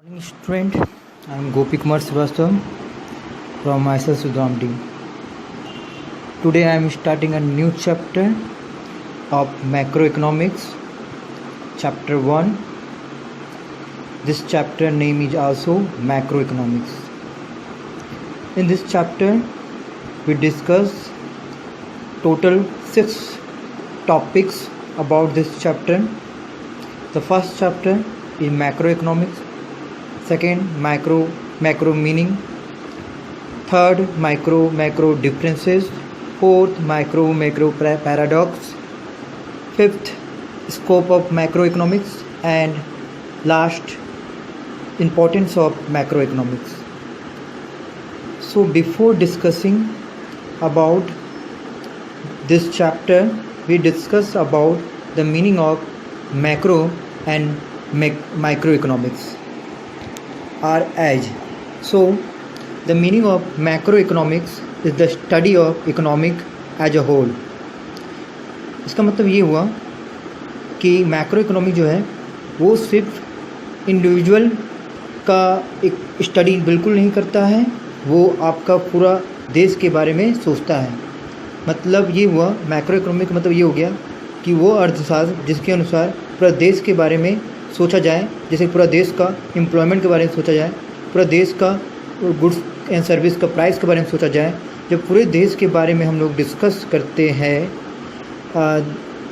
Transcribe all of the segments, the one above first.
Morning student, I am Gopi Kumar Srivastav from myself Sudhamdi. Today I am starting a new chapter of macroeconomics, chapter 1. This chapter name is also macroeconomics. In this chapter we discuss total 6 topics about this chapter. The first chapter is macroeconomics. Second, macro meaning. Third, macro differences. Fourth, macro paradox. Fifth, scope of macroeconomics. And last, importance of macroeconomics. So before discussing about this chapter, we discuss about the meaning of macro and microeconomics are as. So the meaning of macroeconomics is the study of economic as a whole. इसका मतलब ये हुआ कि macro economic जो है वो सिर्फ individual का एक स्टडी बिल्कुल नहीं करता है, वो आपका पूरा देश के बारे में सोचता है. मतलब ये हुआ मैक्रो इकोनॉमिक मतलब ये हो गया कि वो अर्थशास्त्र जिसके अनुसार पूरा देश के बारे में सोचा जाए, जैसे पूरा देश का एम्प्लॉयमेंट के बारे में सोचा जाए, पूरा देश का गुड्स एंड सर्विस का प्राइस के बारे में सोचा जाए. जब पूरे देश के बारे में हम लोग डिस्कस करते हैं,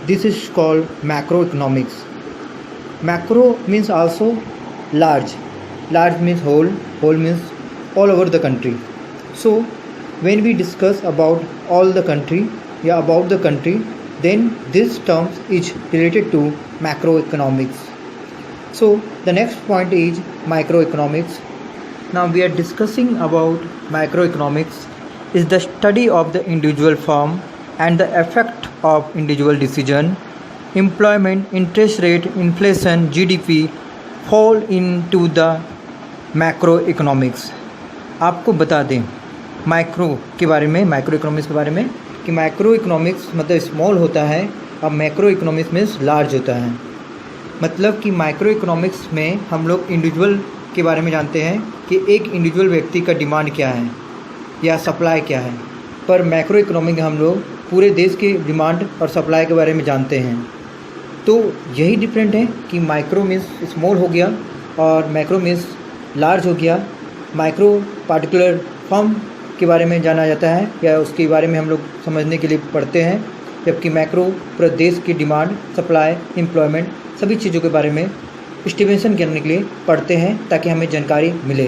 this is called macro economics. Macro means also large. Large means whole means all over the country. So when we discuss about all the country या about the country, then this term is related to macroeconomics. So the next point is microeconomics. Now we are discussing about macroeconomics is the study of the individual firm and the effect of individual decision. Employment, interest rate, inflation, GDP fall into the macroeconomics. आपको बता दें micro के बारे में, micro economics के बारे में कि माइक्रो इकोनॉमिक्स मतलब स्मॉल होता है और मैक्रो इकोनॉमिक्स मीन्स लार्ज होता है. मतलब कि माइक्रो इकोनॉमिक्स में हम लोग इंडिविजुअल के बारे में जानते हैं कि एक इंडिविजुअल व्यक्ति का डिमांड क्या है या सप्लाई क्या है, पर मैक्रो इकोनॉमिक में हम लोग पूरे देश के डिमांड और सप्लाई के बारे में जानते हैं. तो यही डिफरेंट है कि माइक्रो मीन्स स्मॉल हो गया और मैक्रो मीन्स लार्ज हो गया. माइक्रो पार्टिकुलर फर्म के बारे में जाना जाता है या उसके बारे में हम लोग समझने के लिए पढ़ते हैं, जबकि मैक्रो पूरे देश की डिमांड, सप्लाई, एम्प्लॉयमेंट सभी चीज़ों के बारे में एस्टिमेशन करने के लिए पढ़ते हैं ताकि हमें जानकारी मिले.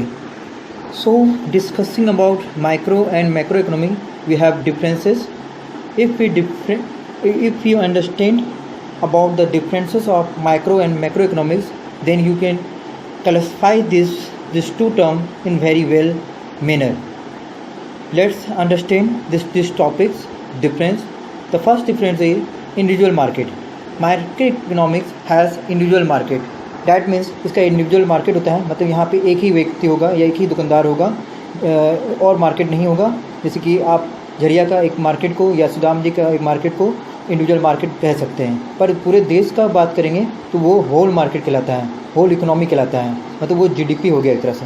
So discussing about micro and macro economy we have differences. If you understand about the differences of micro and macro economics, then you can classify this two term in very well manner. Let's understand this topics difference. The first difference is individual market. Market economics has individual market. That means इसका individual market होता है, मतलब यहाँ पे एक ही व्यक्ति होगा या एक ही दुकानदार होगा और मार्केट नहीं होगा. जैसे कि आप झरिया का एक मार्केट को या सुदाम जी का एक मार्केट को इंडिविजुअल मार्केट कह सकते हैं, पर पूरे देश का बात करेंगे तो वो होल मार्केट कहलाता है, होल इकोनॉमी कहलाता है, मतलब वो GDP हो गया एक तरह से.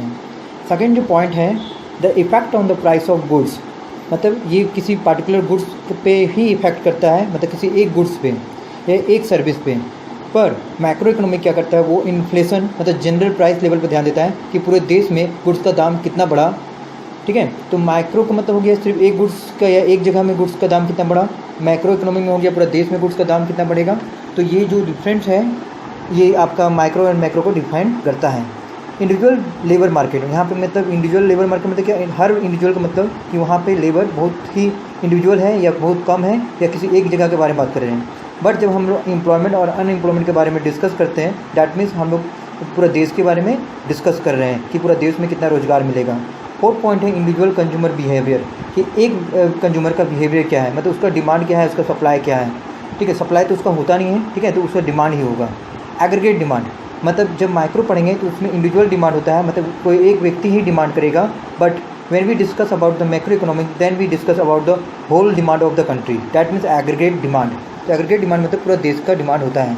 सेकेंड जो पॉइंट है the effect on the price of goods. मतलब ये किसी पार्टिकुलर गुड्स पे ही इफ़ेक्ट करता है, मतलब किसी एक गुड्स पे या एक सर्विस पे. पर मैक्रो इकोनॉमिक क्या करता है, वो इन्फ्लेशन मतलब जनरल प्राइस लेवल पर ध्यान देता है कि पूरे देश में गुड्स का दाम कितना बढ़ा. ठीक है, तो माइक्रो का मतलब हो गया सिर्फ एक गुड्स का या एक जगह में गुड्स का दाम कितना बढ़ा. मैक्रो इकोनॉमिक में हो गया पूरा देश में गुड्स का दाम कितना बढ़ेगा. तो ये जो डिफरेंस है ये आपका माइक्रो एंड मैक्रो को डिफाइन करता है. इंडिविजुअल लेबर मार्केट, यहाँ पे मतलब इंडिविजुअल लेबर मार्केट मतलब क्या, हर इंडिविजुअल का मतलब कि वहाँ पे लेबर बहुत ही इंडिविजुअल है या बहुत कम है या किसी एक जगह के बारे में बात कर रहे हैं. बट जब हम लोग एम्प्लॉयमेंट और अनएम्प्लॉयमेंट के बारे में डिस्कस करते हैं, डैट मीन्स हम लोग पूरा देश के बारे में डिस्कस कर रहे हैं कि पूरा देश में कितना रोज़गार मिलेगा. फोर्थ पॉइंट है इंडिविजुअल कंज्यूमर बिहेवियर, कि एक कंज्यूमर का बिहेवियर क्या है, मतलब उसका डिमांड क्या है, उसका सप्लाई क्या है. ठीक है, सप्लाई तो उसका होता नहीं है, ठीक है, तो उसका डिमांड ही होगा. एग्रीगेट डिमांड, मतलब जब माइक्रो पढ़ेंगे तो उसमें इंडिविजुअल डिमांड होता है, मतलब कोई एक व्यक्ति ही डिमांड करेगा. But when we discuss about the macroeconomic, then we discuss about the whole demand of the country. That means aggregate demand. तो एग्रीगेट डिमांड मतलब पूरा देश का डिमांड होता है.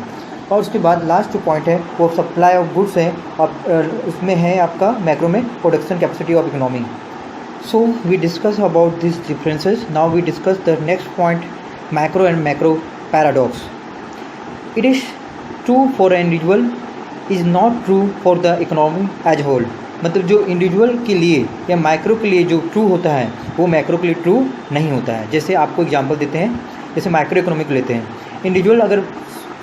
और उसके बाद लास्ट जो पॉइंट है वो सप्लाई ऑफ गुड्स है, और उसमें है आपका मैक्रो में production capacity of economy. So we discuss about this differences. Now we discuss the next point, macro and macro paradox. It is true for an individual is not true for the economy as whole. मतलब जो individual के लिए या micro के लिए जो true होता है वो मैक्रो के लिए ट्रू नहीं होता है. जैसे आपको एग्जांपल देते हैं, जैसे माइक्रो इकोनॉमिक लेते हैं. इंडिविजुअल अगर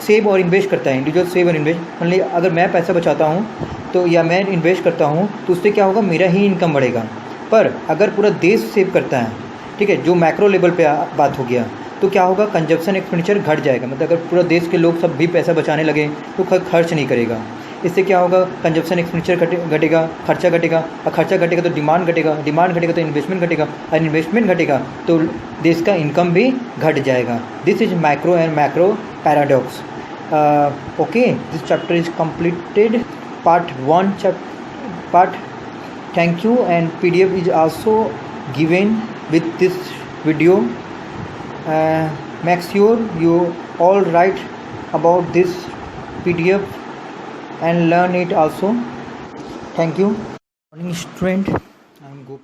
सेव और इन्वेस्ट करता है, इंडिविजुअल सेव और इन्वेस्ट, मतलब अगर मैं पैसा बचाता हूँ तो या मैं इन्वेस्ट करता हूँ तो उससे क्या होगा, मेरा ही इनकम बढ़ेगा. पर अगर पूरा देश सेव करता है, ठीक है, जो मैक्रो लेवल पे बात हो गया, तो क्या होगा, कंजप्शन एक्सपेंडिचर घट जाएगा. मतलब अगर पूरा देश के लोग सब भी पैसा बचाने लगे तो खर्च नहीं करेगा. इससे क्या होगा, कंजप्शन एक्सपेंडिचर घटेगा, खर्चा घटेगा, और खर्चा घटेगा तो डिमांड घटेगा, डिमांड घटेगा तो इन्वेस्टमेंट घटेगा, और इन्वेस्टमेंट घटेगा तो देश का इनकम भी घट जाएगा. This is micro and macro paradox. Okay, this chapter is completed. Part 1 thank you, and PDF is also given with this video. Make sure you all write about this PDF and learn it also. Thank you. Morning student, I am Gopi.